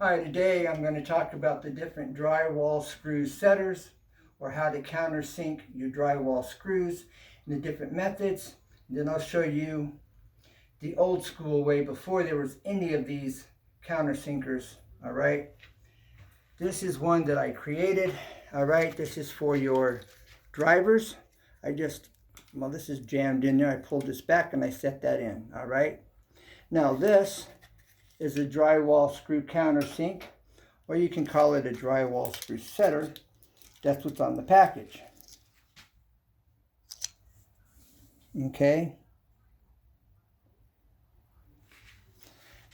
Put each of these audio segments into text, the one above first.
Hi, today I'm going to talk about the different drywall screw setters, or how to countersink your drywall screws and the different methods. And then I'll show you the old school way before there was any of these countersinkers. All right. This is one that I created. All right. This is for your drivers. Well, this is jammed in there. I pulled this back and I set that in. All right. Now this is a drywall screw countersink, or you can call it a drywall screw setter. That's what's on the package. Okay.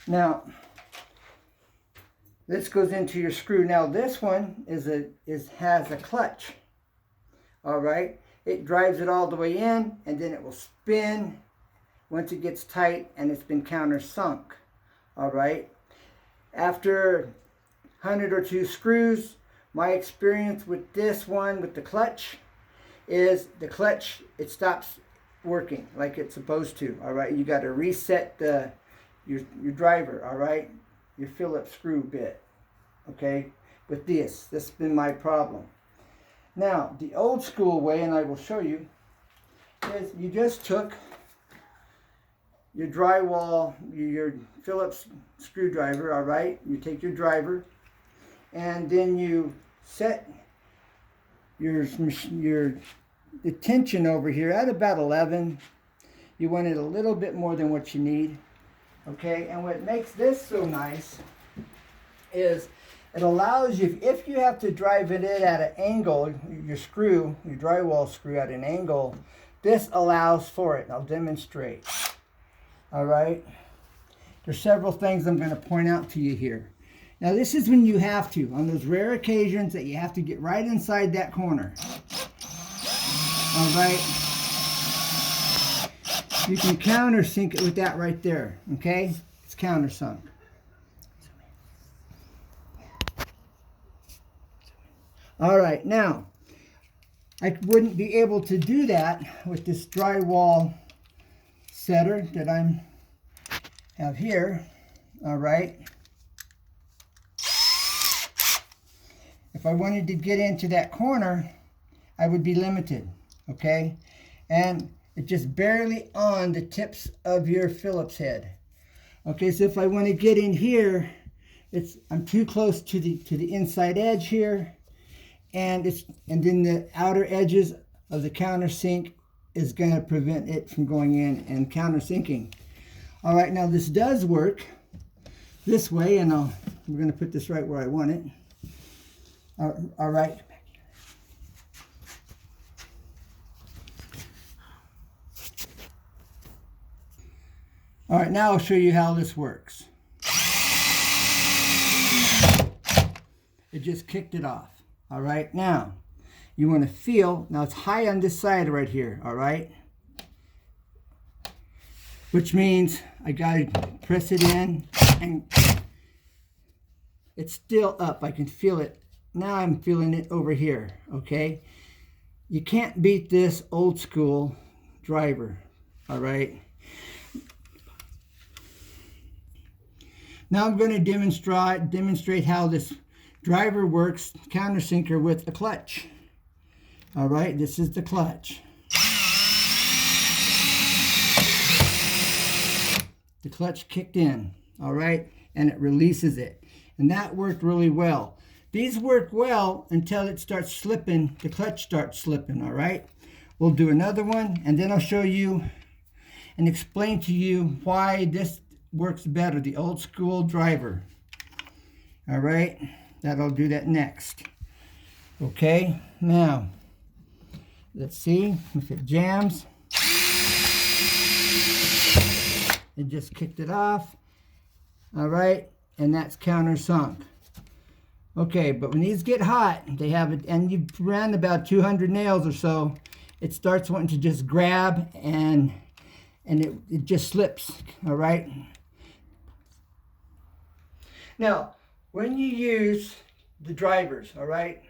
Now, this goes into your screw. Now this one has a clutch. All right. It drives it all the way in, and then it will spin once it gets tight and it's been countersunk. All right. After 100 or 2 screws, my experience with this one, with the clutch, is the clutch, it stops working like it's supposed to. All right. You got to reset your driver. All right. Your Phillips screw bit. Okay. With this has been my problem. Now, the old school way, and I will show you, is you just took your drywall, your Phillips screwdriver, all right? You take your driver, and then you set the tension over here at about 11. You want it a little bit more than what you need, okay? And what makes this so nice is it allows you, if you have to drive it in at an angle, your drywall screw at an angle, this allows for it. I'll demonstrate. All right. There's several things I'm going to point out to you here. Now this is when you have to, on those rare occasions that you have to get right inside that corner. All right. You can countersink it with that right there. Okay. It's countersunk. All right. Now, I wouldn't be able to do that with this drywall setter that I have here. All right. If I wanted to get into that corner, I would be limited. Okay. And it's just barely on the tips of your Phillips head. Okay. So if I want to get in here, I'm too close to the inside edge here, and then the outer edges of the countersink is going to prevent it from going in and countersinking. All right, now this does work this way, and we're going to put this right where I want it. All right. All right, now I'll show you how this works. It just kicked it off. All right, now you want to feel, now it's high on this side right here, all right? Which means I got to press it in, and it's still up. I can feel it. Now I'm feeling it over here, okay? You can't beat this old school driver, all right? Now I'm going to demonstrate how this driver works countersinker with a clutch. All right, this is the clutch. The clutch kicked in, all right, and it releases it. And that worked really well. These work well until it starts slipping, the clutch starts slipping, all right? We'll do another one, and then I'll show you and explain to you why this works better, the old school driver. All right, I'll do that next. Okay, now, let's see if it jams. It just kicked it off. All right, and that's countersunk. Okay, but when these get hot, they have it, and you've ran about 200 nails or so, it starts wanting to just grab, and it just slips, all right? Now, when you use the drivers, all right,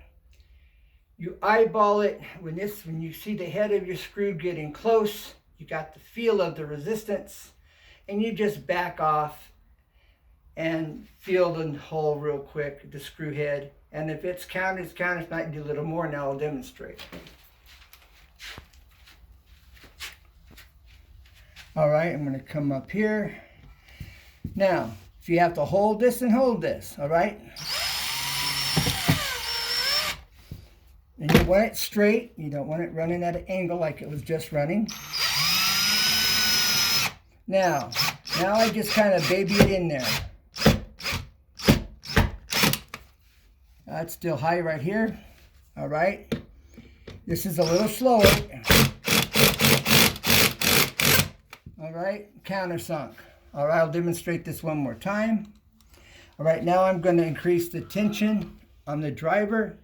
you eyeball it. When you see the head of your screw getting close, you got the feel of the resistance, and you just back off and feel the hole real quick, the screw head. And if it's counted, it's counted. If not, you do a little more. Now I'll demonstrate. All right, I'm going to come up here. Now, if you have to hold this and hold this, all right? And you want it straight. You don't want it running at an angle like it was just running. Now I just kind of baby it in there. It's still high right here. All right. This is a little slower. All right, countersunk. All right, I'll demonstrate this one more time. All right, now I'm going to increase the tension on the driver.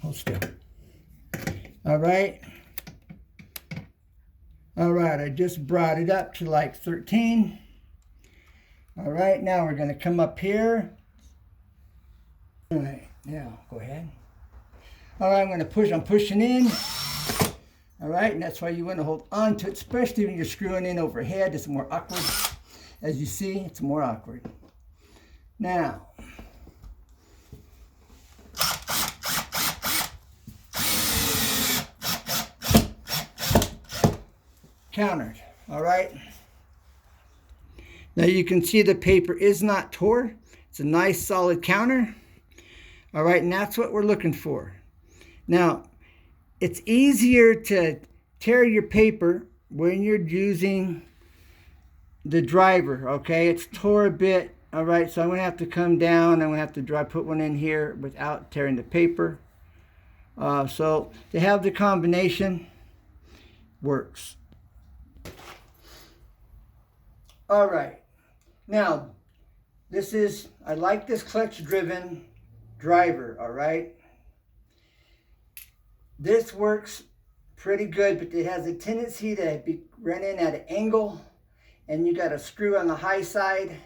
Hold still. All right. All right, I just brought it up to like 13. All right, now we're going to come up here. All right, now go ahead. All right, I'm going to push. I'm pushing in. All right, and that's why you want to hold on to it, especially when you're screwing in overhead. It's more awkward. As you see, it's more awkward. Now, countered. All right. Now you can see the paper is not tore. It's a nice solid counter. All right, and that's what we're looking for. Now, it's easier to tear your paper when you're using the driver, okay? It's tore a bit, all right? So I'm going to have to come down. I'm going to have to put one in here without tearing the paper. So to have the combination works. All right. Now, I like this clutch-driven driver, all right? This works pretty good, but it has a tendency to be running at an angle, and you got a screw on the high side,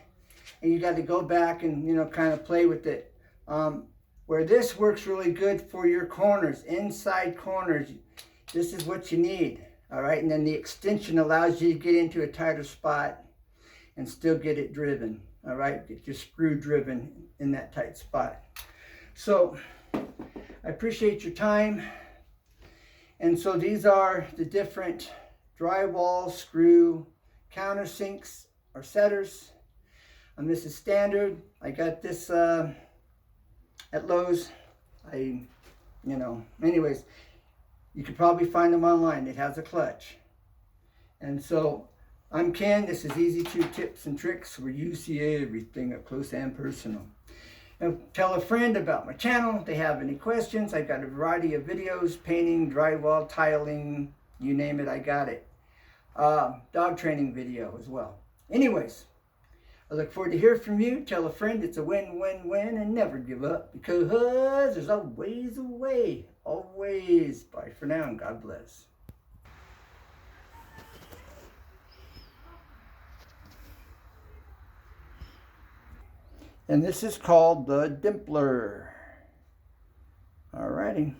and you got to go back and, kind of play with it. Where this works really good for your corners, inside corners, this is what you need, all right? And then the extension allows you to get into a tighter spot and still get it driven, all right? Get your screw driven in that tight spot. So I appreciate your time. And so these are the different drywall screw countersinks or setters. This is standard. I got this at Lowe's. Anyways, you could probably find them online. It has a clutch. And so I'm Ken. This is Easy Chew Tips and Tricks, where you see everything up close and personal. And tell a friend about my channel if they have any questions. I've got a variety of videos, painting, drywall, tiling, you name it, I got it. Dog training video as well. Anyways, I look forward to hearing from you. Tell a friend it's a win-win-win, and never give up, because there's always a way. Always. Bye for now, and God bless. And this is called the Dimpler. Alrighty.